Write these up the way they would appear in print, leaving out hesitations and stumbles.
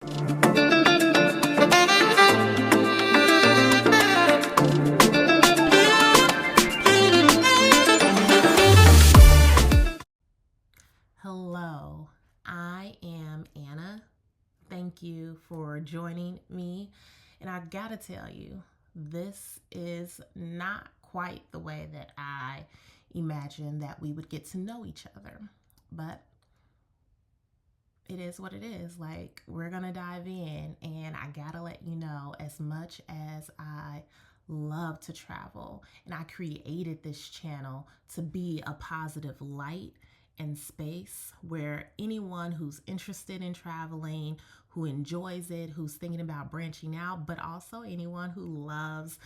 Hello, I am Anna. Thank you for joining me. And I gotta tell you, this is not quite the way that I imagined that we would get to know each other. But it is what it is. Like, we're gonna dive in, and I gotta let you know, as much as I love to travel and I created this channel to be a positive light and space where anyone who's interested in traveling, who enjoys it, who's thinking about branching out, but also anyone who loves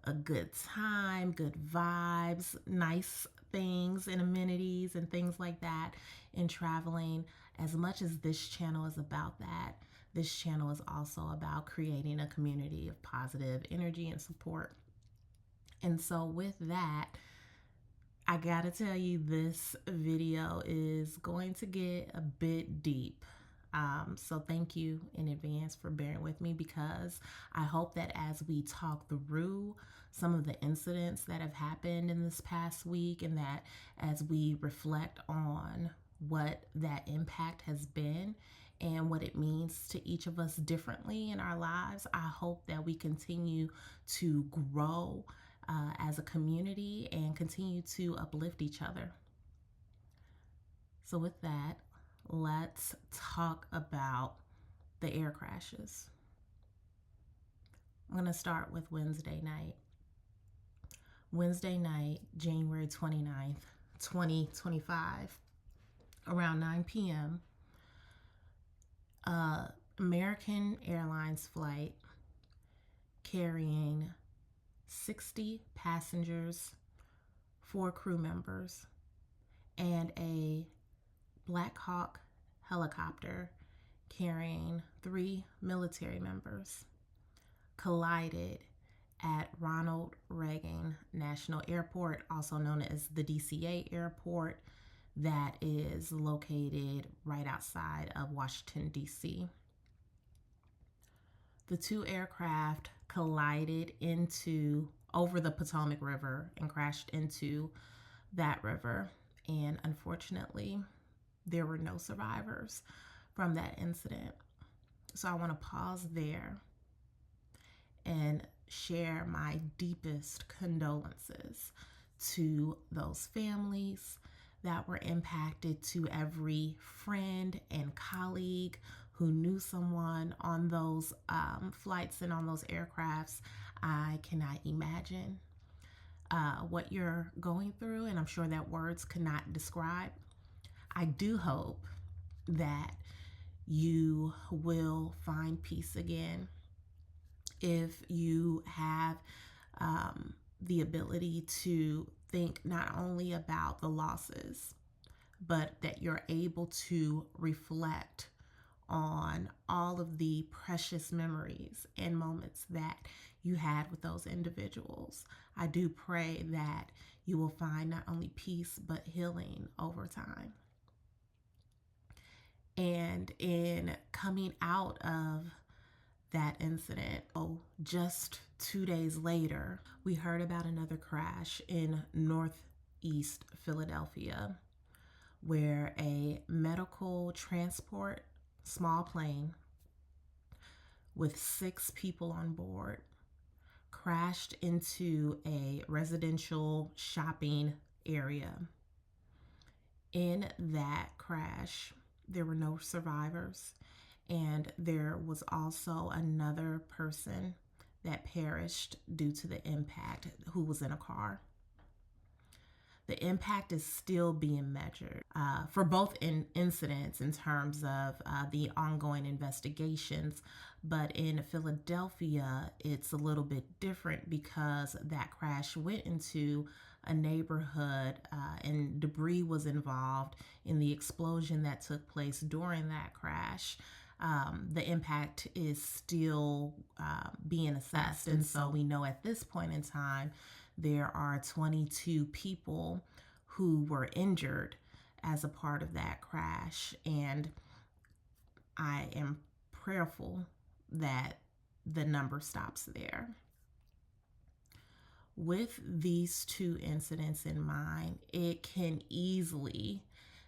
a good time, good vibes, nice things and amenities and things like that in traveling. As much as this channel is about that, this channel is also about creating a community of positive energy and support. And so with that, I gotta tell you, this video is going to get a bit deep. So thank you in advance for bearing with me, because I hope that as we talk through some of the incidents that have happened in this past week, and that as we reflect on what that impact has been and what it means to each of us differently in our lives, I hope that we continue to grow as a community and continue to uplift each other. So with that, let's talk about the air crashes. I'm going to start with Wednesday night. Wednesday night, January 29th, 2025, around 9 p.m., American Airlines flight carrying 60 passengers, 4 crew members, and a Black Hawk helicopter carrying 3 military members collided at Ronald Reagan National Airport, also known as the DCA airport, that is located right outside of Washington, D.C. The 2 aircraft collided over the Potomac River and crashed into that river. And unfortunately, there were no survivors from that incident. So I want to pause there and share my deepest condolences to those families that were impacted, to every friend and colleague who knew someone on those flights and on those aircrafts. I cannot imagine what you're going through, and I'm sure that words could not describe. I do hope that you will find peace again. If you have the ability to think not only about the losses, but that you're able to reflect on all of the precious memories and moments that you had with those individuals. I do pray that you will find not only peace, but healing over time. And in coming out of that incident, just 2 days later, we heard about another crash in Northeast Philadelphia, where a medical transport small plane with 6 people on board crashed into a residential shopping area. In that crash, there were no survivors, and there was also another person that perished due to the impact, who was in a car. The impact is still being measured for both incidents in terms of the ongoing investigations. But in Philadelphia, it's a little bit different because that crash went into a neighborhood and debris was involved in the explosion that took place during that crash. The impact is still being assessed. And so we know at this point in time, there are 22 people who were injured as a part of that crash. And I am prayerful that the number stops there. With these two incidents in mind, it can easily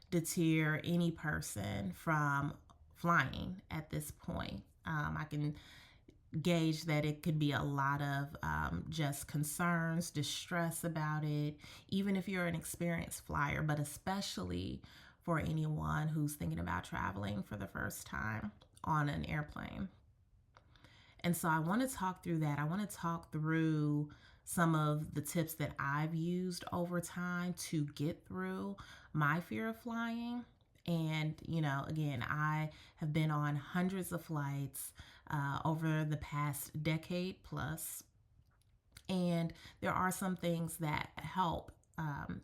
deter any person from flying at this point. I can gauge that it could be a lot of just concerns, distress about it, even if you're an experienced flyer, but especially for anyone who's thinking about traveling for the first time on an airplane. And so I want to talk through that. I want to talk through some of the tips that I've used over time to get through my fear of flying. And, again, I have been on hundreds of flights over the past decade plus. And there are some things that help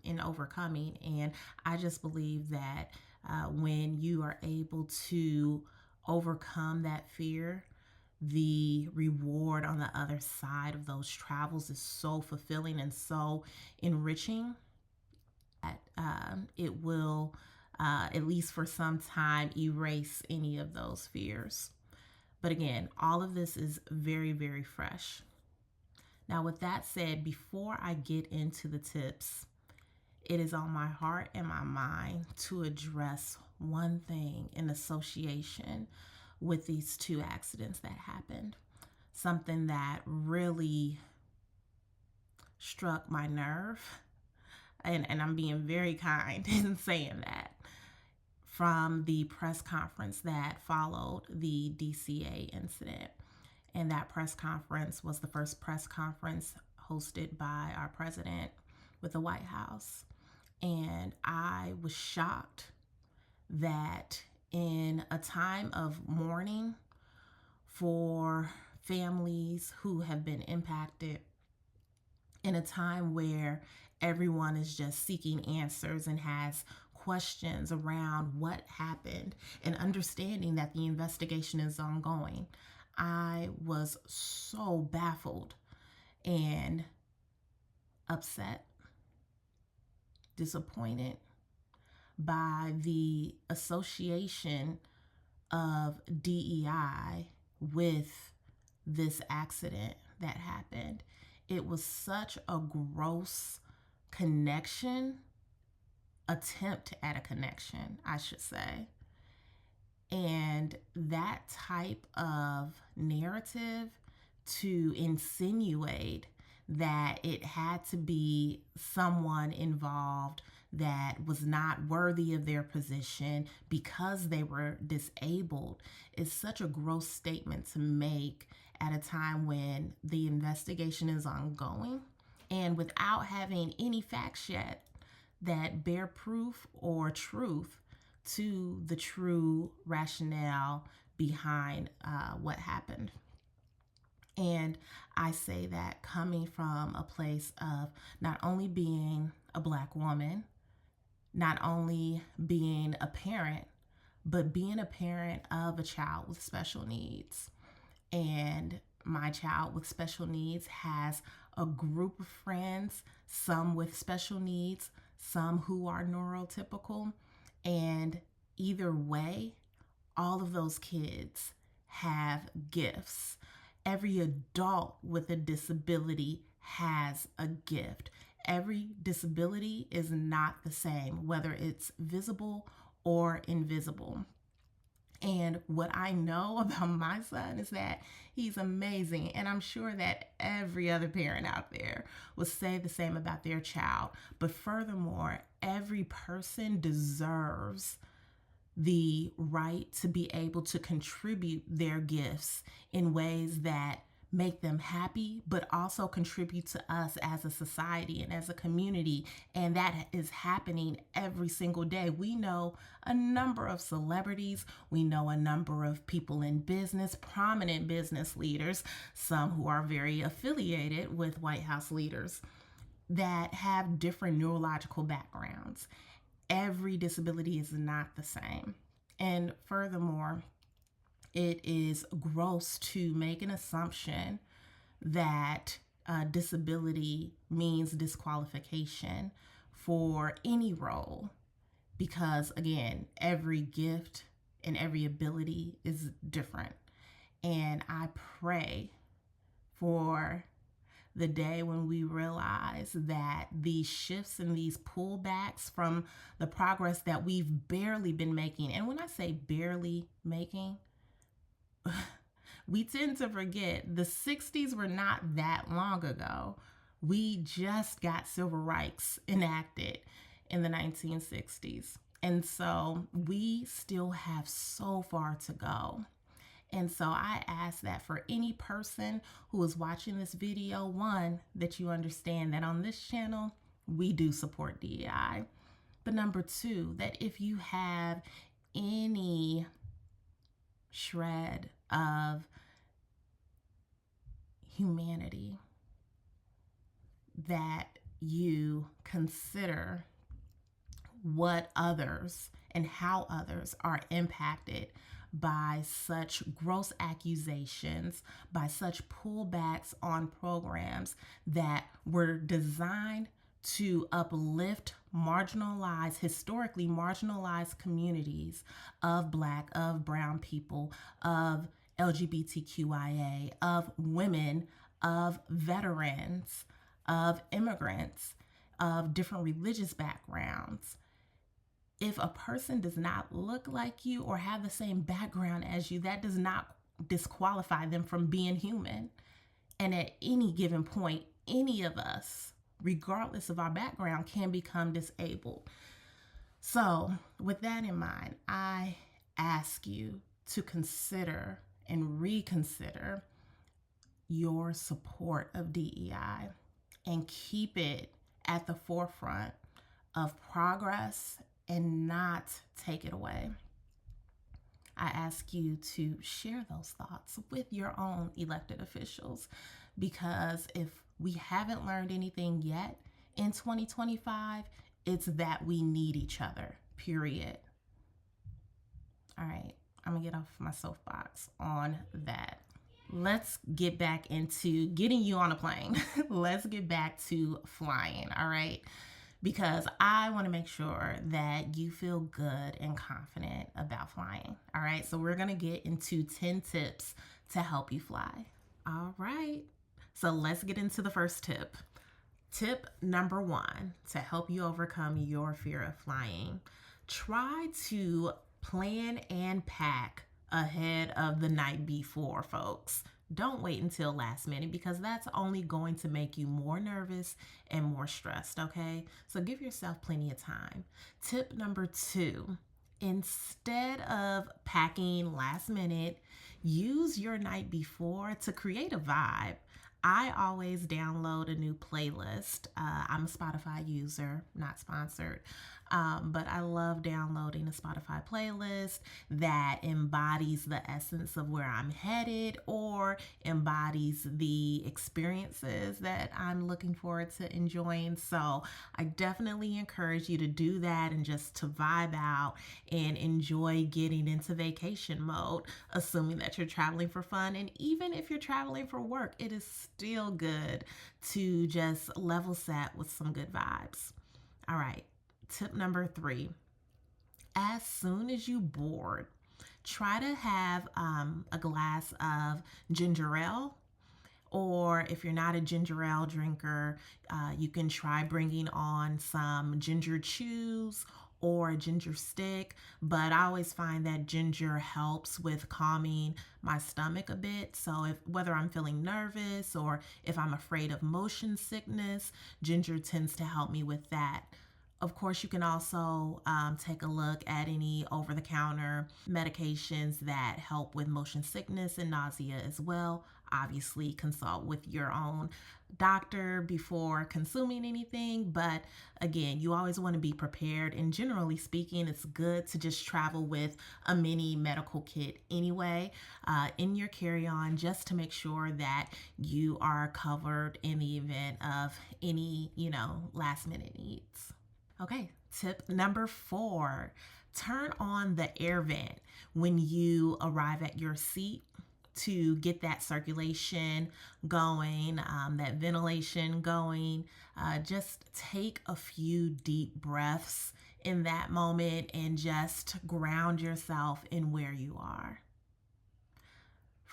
in overcoming. And I just believe that when you are able to overcome that fear, the reward on the other side of those travels is so fulfilling and so enriching that it will, at least for some time, erase any of those fears. But again, all of this is very, very fresh. Now, with that said, before I get into the tips, it is on my heart and my mind to address one thing in association with these two accidents that happened. Something that really struck my nerve, and I'm being very kind in saying that, from the press conference that followed the DCA incident. And that press conference was the first press conference hosted by our president with the White House. And I was shocked that in a time of mourning for families who have been impacted, in a time where everyone is just seeking answers and has questions around what happened and understanding that the investigation is ongoing, I was so baffled and upset, disappointed by the association of DEI with this accident that happened. It was such a gross attempt at a connection, I should say. And that type of narrative to insinuate that it had to be someone involved that was not worthy of their position because they were disabled is such a gross statement to make at a time when the investigation is ongoing and without having any facts yet that bear proof or truth to the true rationale behind what happened. And I say that coming from a place of not only being a Black woman, not only being a parent, but being a parent of a child with special needs. And my child with special needs has a group of friends, some with special needs, some who are neurotypical. And either way, all of those kids have gifts. Every adult with a disability has a gift. Every disability is not the same, whether it's visible or invisible. And what I know about my son is that he's amazing. And I'm sure that every other parent out there will say the same about their child. But furthermore, every person deserves the right to be able to contribute their gifts in ways that make them happy, but also contribute to us as a society and as a community. And that is happening every single day. We know a number of celebrities. We know a number of people in business, prominent business leaders, some who are very affiliated with White House leaders, that have different neurological backgrounds. Every disability is not the same. And furthermore, it is gross to make an assumption that disability means disqualification for any role, because again, every gift and every ability is different. And I pray for the day when we realize that these shifts and these pullbacks from the progress that we've barely been making, and when I say barely making, we tend to forget the 60s were not that long ago. We just got civil rights enacted in the 1960s. And so we still have so far to go. And so I ask that for any person who is watching this video, one, that you understand that on this channel, we do support DEI. But number two, that if you have any shred of humanity, that you consider what others and how others are impacted by such gross accusations, by such pullbacks on programs that were designed to uplift marginalized, historically marginalized communities of Black, of brown people, of LGBTQIA, of women, of veterans, of immigrants, of different religious backgrounds. If a person does not look like you or have the same background as you, that does not disqualify them from being human. And at any given point, any of us, regardless of our background, can become disabled. So, with that in mind, I ask you to consider and reconsider your support of DEI and keep it at the forefront of progress and not take it away. I ask you to share those thoughts with your own elected officials, because if we haven't learned anything yet in 2025, it's that we need each other, period. All right, I'm gonna get off my soapbox on that. Let's get back into getting you on a plane. Let's get back to flying, all right? Because I want to make sure that you feel good and confident about flying. All right, so we're going to get into 10 tips to help you fly. All right, so let's get into the first tip. Tip number 1 to help you overcome your fear of flying: try to plan and pack ahead of the night before, folks. Don't wait until last minute, because that's only going to make you more nervous and more stressed, okay? So give yourself plenty of time. Tip number 2, instead of packing last minute, use your night before to create a vibe. I always download a new playlist. I'm a Spotify user, not sponsored, but I love downloading a Spotify playlist that embodies the essence of where I'm headed or embodies the experiences that I'm looking forward to enjoying. So I definitely encourage you to do that and just to vibe out and enjoy getting into vacation mode, assuming that you're traveling for fun. And even if you're traveling for work, it is still good to just level set with some good vibes. All right, tip number 3, as soon as you board, try to have a glass of ginger ale. Or if you're not a ginger ale drinker, you can try bringing on some ginger chews or a ginger stick. But I always find that ginger helps with calming my stomach a bit. So if whether I'm feeling nervous or if I'm afraid of motion sickness, ginger tends to help me with that. Of course, you can also take a look at any over-the-counter medications that help with motion sickness and nausea as well. Obviously, consult with your own doctor before consuming anything. But again, you always want to be prepared. And generally speaking, it's good to just travel with a mini medical kit anyway in your carry-on, just to make sure that you are covered in the event of any, last-minute needs. Okay, tip number 4, turn on the air vent when you arrive at your seat to get that circulation going, that ventilation going. Just take a few deep breaths in that moment and just ground yourself in where you are.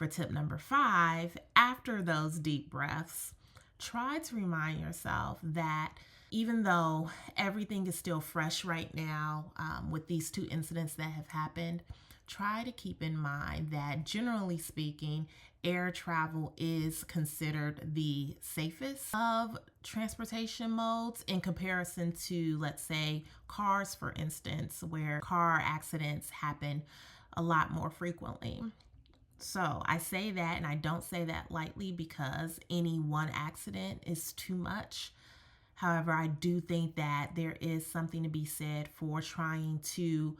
for tip number 5, after those deep breaths, try to remind yourself that even though everything is still fresh right now with these 2 incidents that have happened, try to keep in mind that generally speaking, air travel is considered the safest of transportation modes in comparison to, let's say, cars, for instance, where car accidents happen a lot more frequently. So I say that, and I don't say that lightly because any one accident is too much. However, I do think that there is something to be said for trying to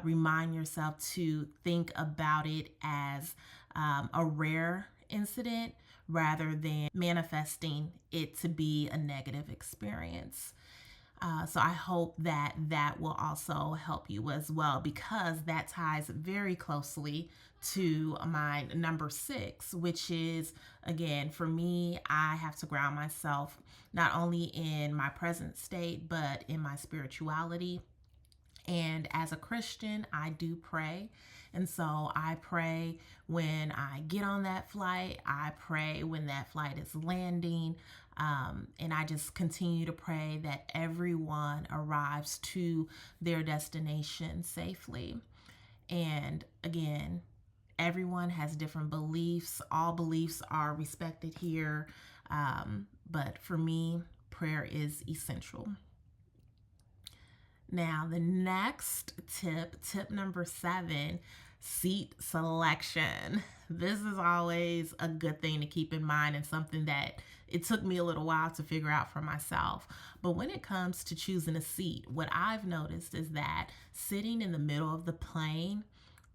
remind yourself to think about it as a rare incident rather than manifesting it to be a negative experience. So I hope that that will also help you as well, because that ties very closely to my number 6, which is, again, for me, I have to ground myself not only in my present state, but in my spirituality. And as a Christian, I do pray. And so I pray when I get on that flight. I pray when that flight is landing. And I just continue to pray that everyone arrives to their destination safely. And again, everyone has different beliefs. All beliefs are respected here. But for me, prayer is essential. Now, the next tip number 7, seat selection. This is always a good thing to keep in mind, and something that it took me a little while to figure out for myself. But when it comes to choosing a seat, what I've noticed is that sitting in the middle of the plane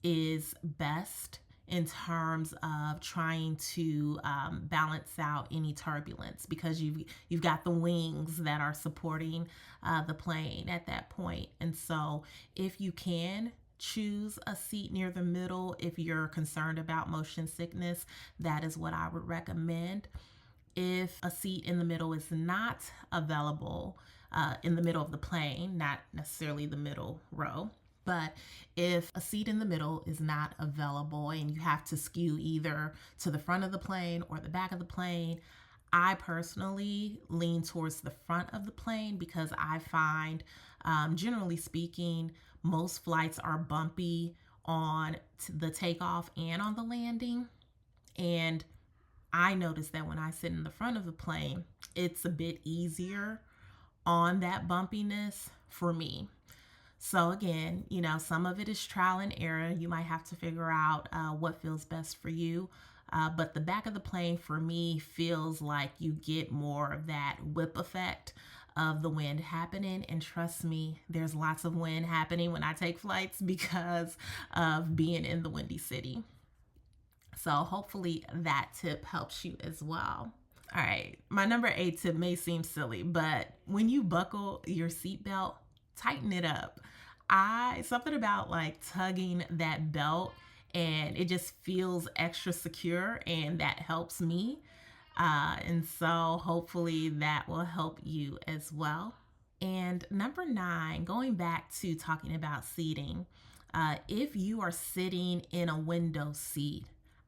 is best in terms of trying to balance out any turbulence, because you've got the wings that are supporting the plane at that point. And so if you can choose a seat near the middle, if you're concerned about motion sickness, that is what I would recommend. If a seat in the middle is not available in the middle of the plane, not necessarily the middle row, but if a seat in the middle is not available and you have to skew either to the front of the plane or the back of the plane, I personally lean towards the front of the plane, because I find, generally speaking, most flights are bumpy on the takeoff and on the landing. And I notice that when I sit in the front of the plane, it's a bit easier on that bumpiness for me. So again, some of it is trial and error. You might have to figure out what feels best for you. But the back of the plane for me feels like you get more of that whip effect of the wind happening. And trust me, there's lots of wind happening when I take flights because of being in the Windy City. So hopefully that tip helps you as well. All right, my number 8 tip may seem silly, but when you buckle your seatbelt, tighten it up. Something about like tugging that belt, and it just feels extra secure, and that helps me. And so hopefully that will help you as well. And number 9, going back to talking about seating, if you are sitting in a window seat,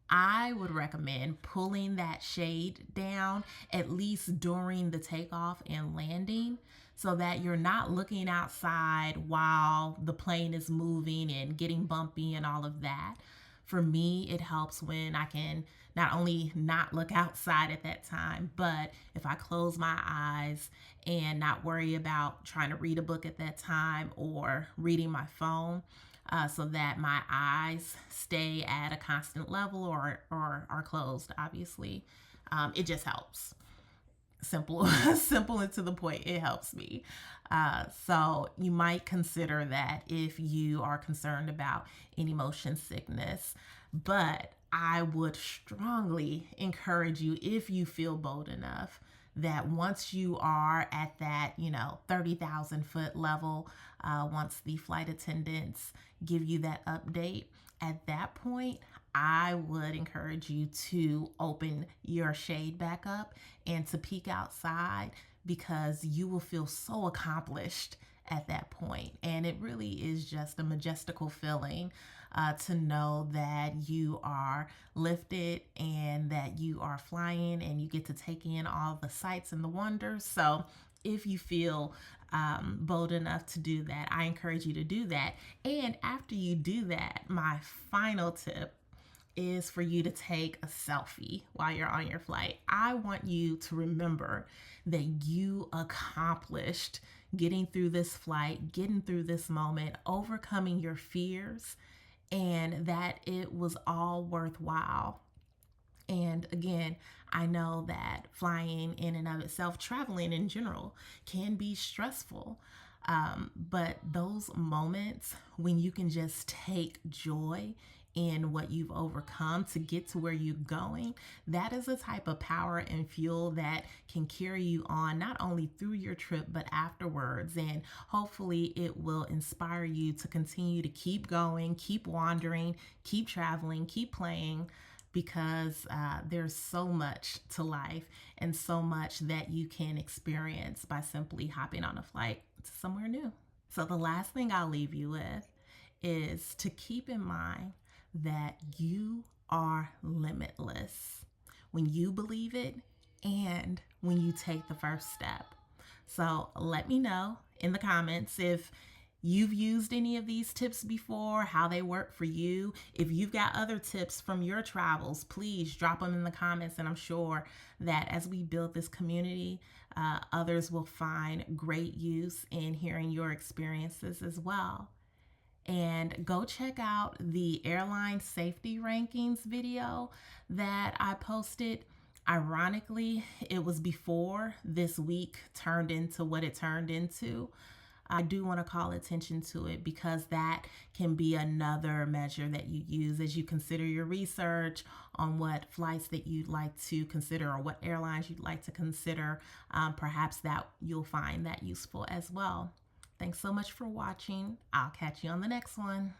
I would recommend pulling that shade down at least during the takeoff and landing, so that you're not looking outside while the plane is moving and getting bumpy and all of that. For me, it helps when I can not only not look outside at that time, but if I close my eyes and not worry about trying to read a book at that time or reading my phone, so that my eyes stay at a constant level or are closed, obviously. It just helps. Simple and to the point, it helps me. So you might consider that if you are concerned about any motion sickness. But I would strongly encourage you, if you feel bold enough, that once you are at that 30,000 foot level, once the flight attendants give you that update, at that point I would encourage you to open your shade back up and to peek outside, because you will feel so accomplished at that point. And it really is just a majestical feeling to know that you are lifted and that you are flying and you get to take in all the sights and the wonders. So if you feel bold enough to do that, I encourage you to do that. And after you do that, my final tip is for you to take a selfie while you're on your flight. I want you to remember that you accomplished getting through this flight, getting through this moment, overcoming your fears, and that it was all worthwhile. And again, I know that flying in and of itself, traveling in general, can be stressful. But those moments when you can just take joy in what you've overcome to get to where you're going, that is a type of power and fuel that can carry you on not only through your trip but afterwards. And hopefully it will inspire you to continue to keep going, keep wandering, keep traveling, keep playing, because there's so much to life and so much that you can experience by simply hopping on a flight to somewhere new. So the last thing I'll leave you with is to keep in mind that you are limitless when you believe it and when you take the first step. So let me know in the comments if you've used any of these tips before, how they work for you. If you've got other tips from your travels, please drop them in the comments. And I'm sure that as we build this community, others will find great use in hearing your experiences as well. And go check out the airline safety rankings video that I posted. Ironically, it was before this week turned into what it turned into. I do want to call attention to it because that can be another measure that you use as you consider your research on what flights that you'd like to consider or what airlines you'd like to consider. Perhaps that you'll find that useful as well. Thanks so much for watching. I'll catch you on the next one.